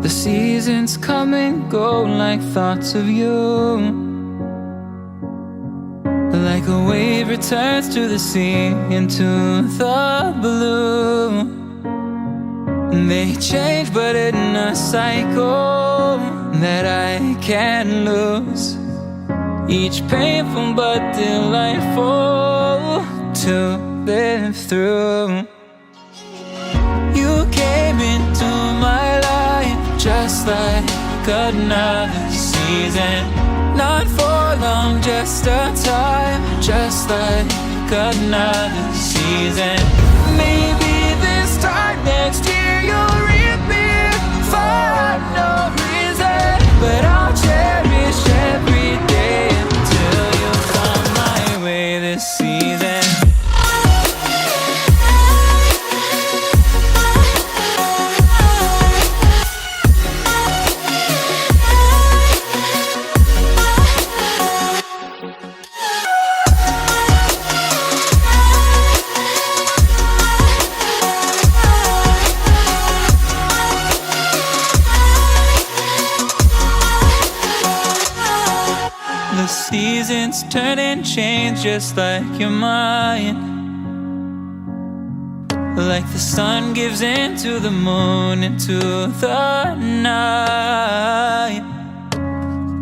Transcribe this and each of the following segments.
The seasons come and go like thoughts of you. Like a wave returns to the sea, into the blue. They change but in a cycle that I can't lose. Each painful but delightful to live through. You came into my life just like another season. Not for long, just a time, just like another season. Maybe this time next year you'll reappear for no reason, but I'll cherish every day until you come my way this season. The seasons turn and change just like your mind. Like the sun gives into the moon, into the night.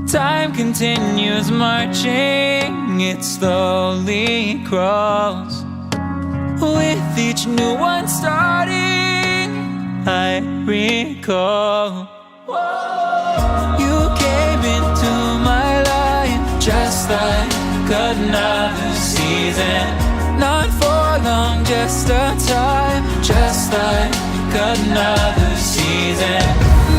Time continues marching, it slowly crawls. With each new one starting, I recall. You came into my life just like another season. Not for long, just a time, just like another season.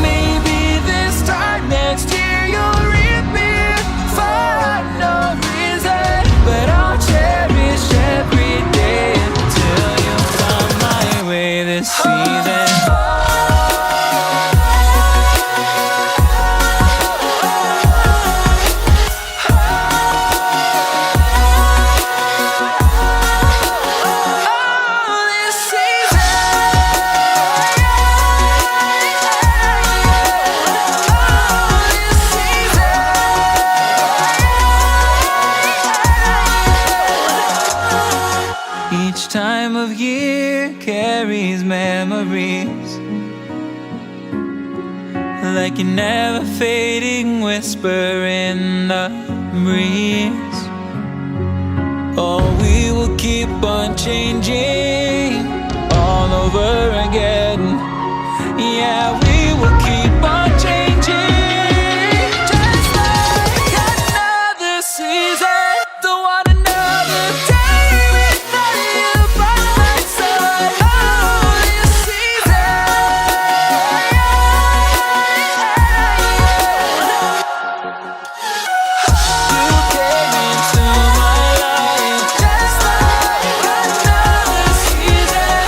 Maybe this time next year you'll reappear for no reason, but I'll cherish every day until you come my way this season. Each time of year carries memories, like a never fading whisper in the breeze. Oh, we will keep on changing all over again. Yeah, we will keep on changing just like another season. Don't want another day without you by my side. Oh, this season. You came into my life just like another season.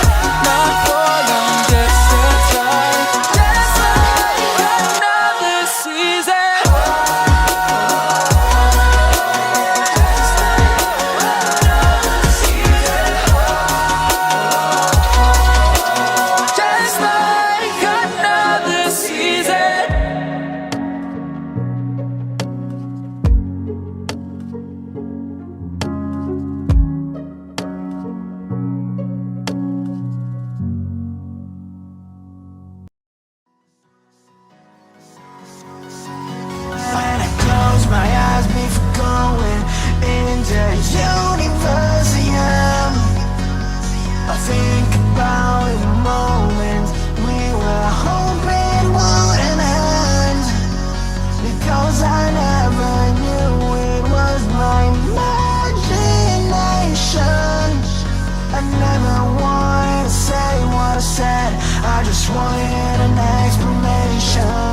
Not for long, just a time, just like another season. Just like another season. When I close my eyes before going into Universium, I think about the moments we were hoping wouldn't end, because I never knew it was my imagination. I never wanted to say what I said, I just wanted an explanation.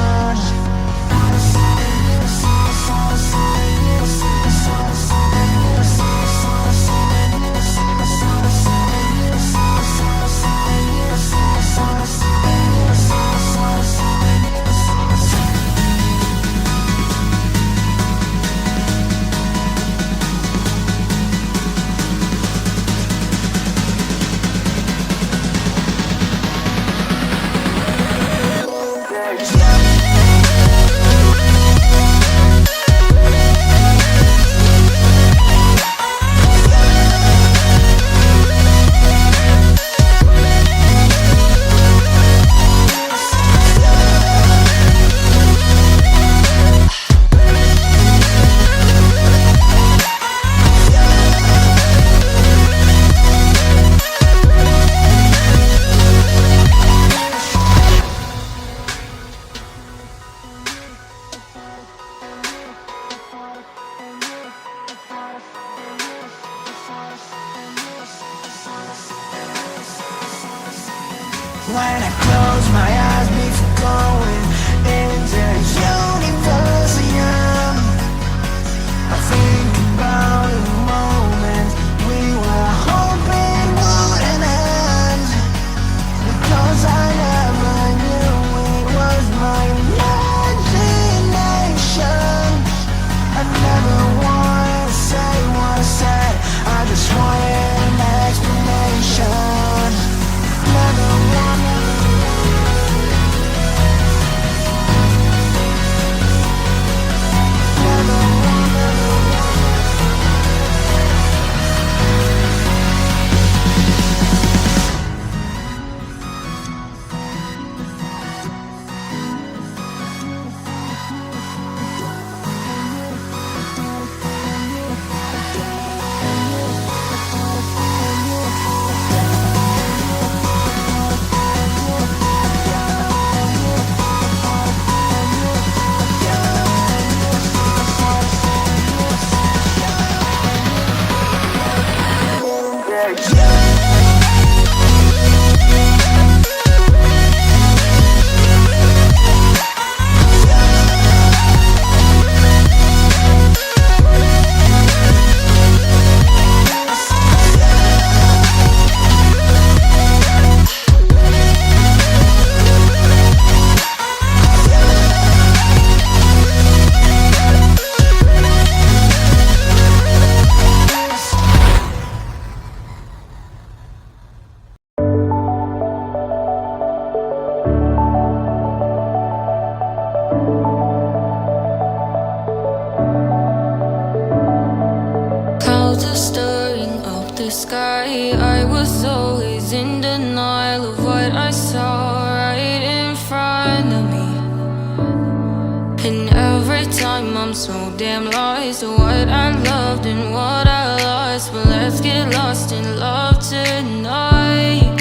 so damn lost to what I loved and what I lost. But let's get lost in love tonight.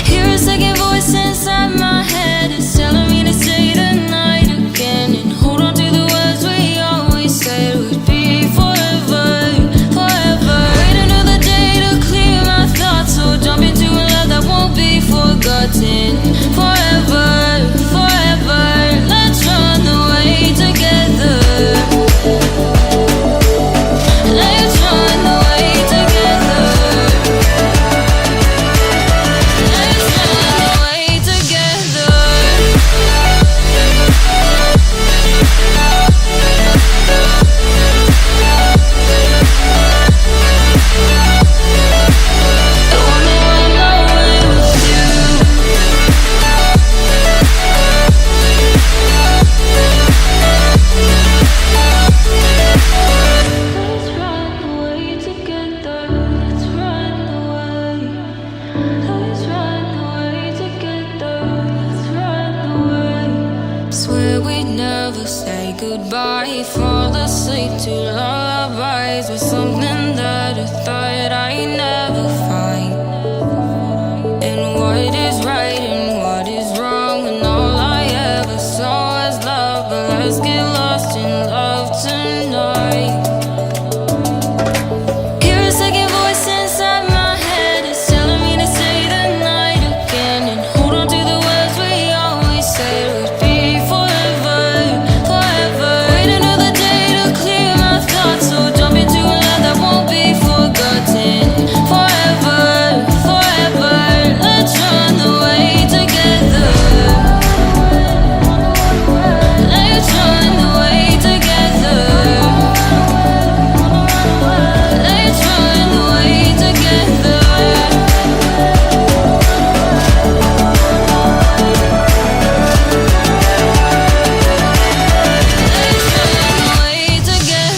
Hear a second voice inside my head, it's telling me to stay the night again and hold on to the words we always said would be forever, forever. Wait another day to clear my thoughts, so jump into a love that won't be forgotten. Forever, forever, let's run away together. Let's run away together. Let's run away together. I wanna run away with you. Let's run away together. Let's run away. Let's run away together. Let's run away. Swear we'd never say goodbye. Fall asleep to lullabies with something that I thought I'd never find. And what is right and what is wrong, and all I ever saw was love. But let's get lost in love tonight. Hear a second voice inside my head, it's telling me to stay the night again and hold on to the words we always said would be forever, forever. Wait another day to clear my thoughts, so jump into a love that won't be forgotten. Forever, forever, let's run away together. Let's run away together. Let's run away together. Let's run away together.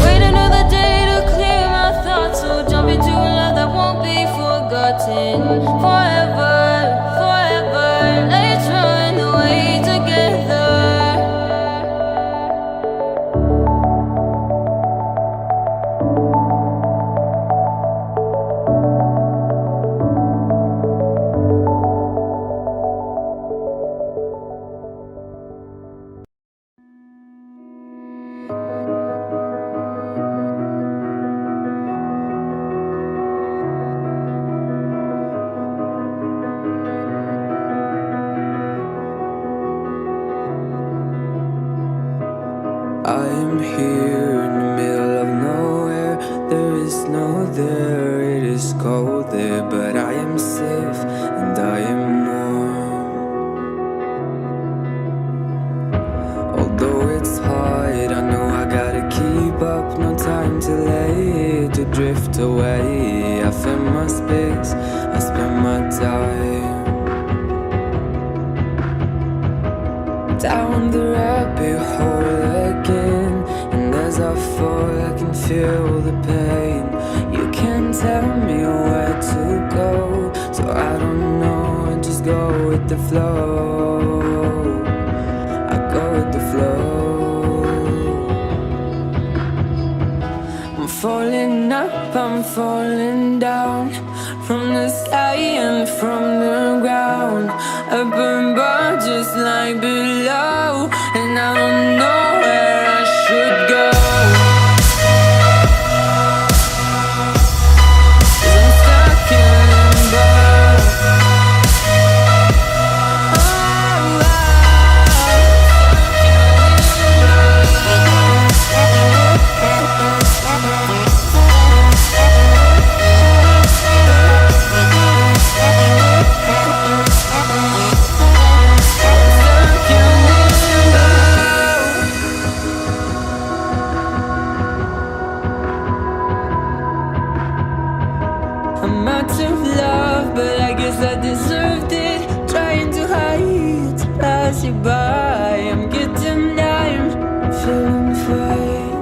Wait another day to clear my thoughts, so jump into a love that won't be forgotten. Forever, forever, let's run away together. I am here in the middle of nowhere. There is no there, it is cold there, but I am safe and I am warm. Although it's hard, I know I gotta keep up. No time to let it to drift away. I find my space, I spend my time down the rabbit hole again. And as I fall, I can feel the pain. You can't tell me where to go, so I don't know, I just go with the flow. I go with the flow. I'm falling up, I'm falling down, from the sky and from the ground. Up above just like below, and I don't know where I should go. 'Cause I'm stuck in limbo. I'm out of love, but I guess I deserved it. Trying to hide, to pass you by. I'm getting down, feeling fine.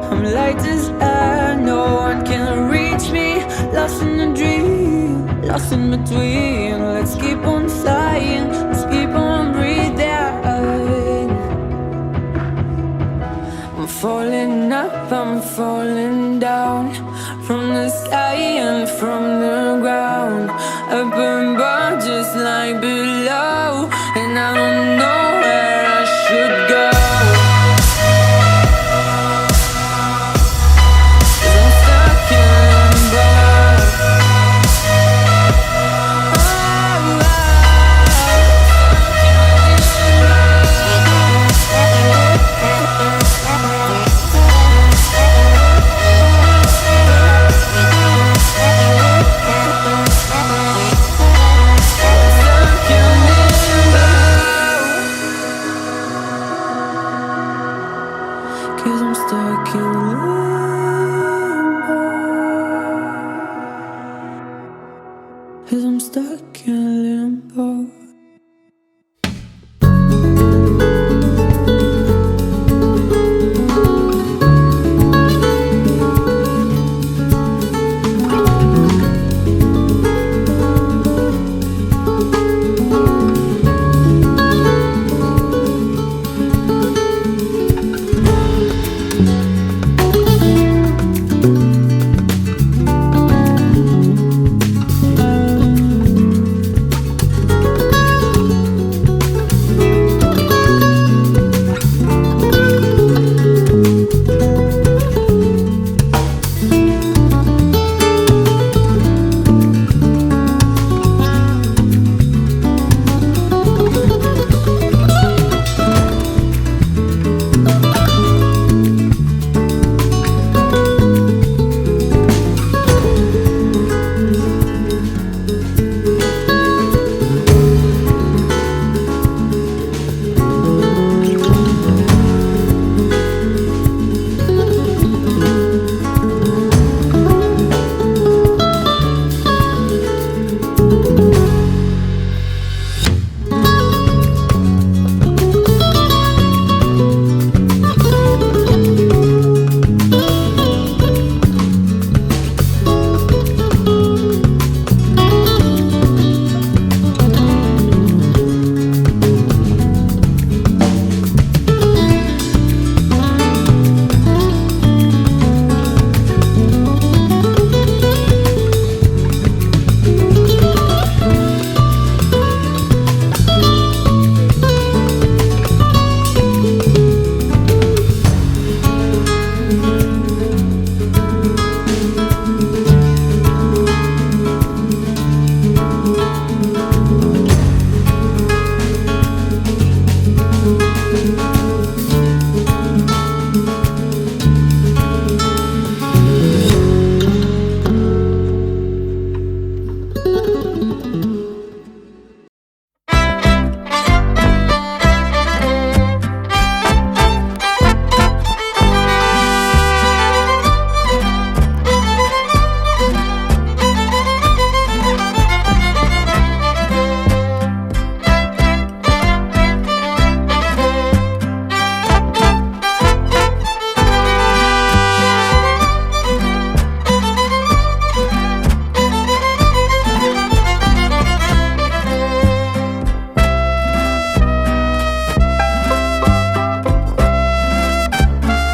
I'm light as air, no one can reach me. Lost in a dream, lost in between. Let's keep on flying, let's keep on breathing. I'm falling up, I'm falling down, from the sky and from the ground. Up above just like below, and I don't know where I should go. 'Cause I'm stuck in limbo. Cause I'm stuck in love.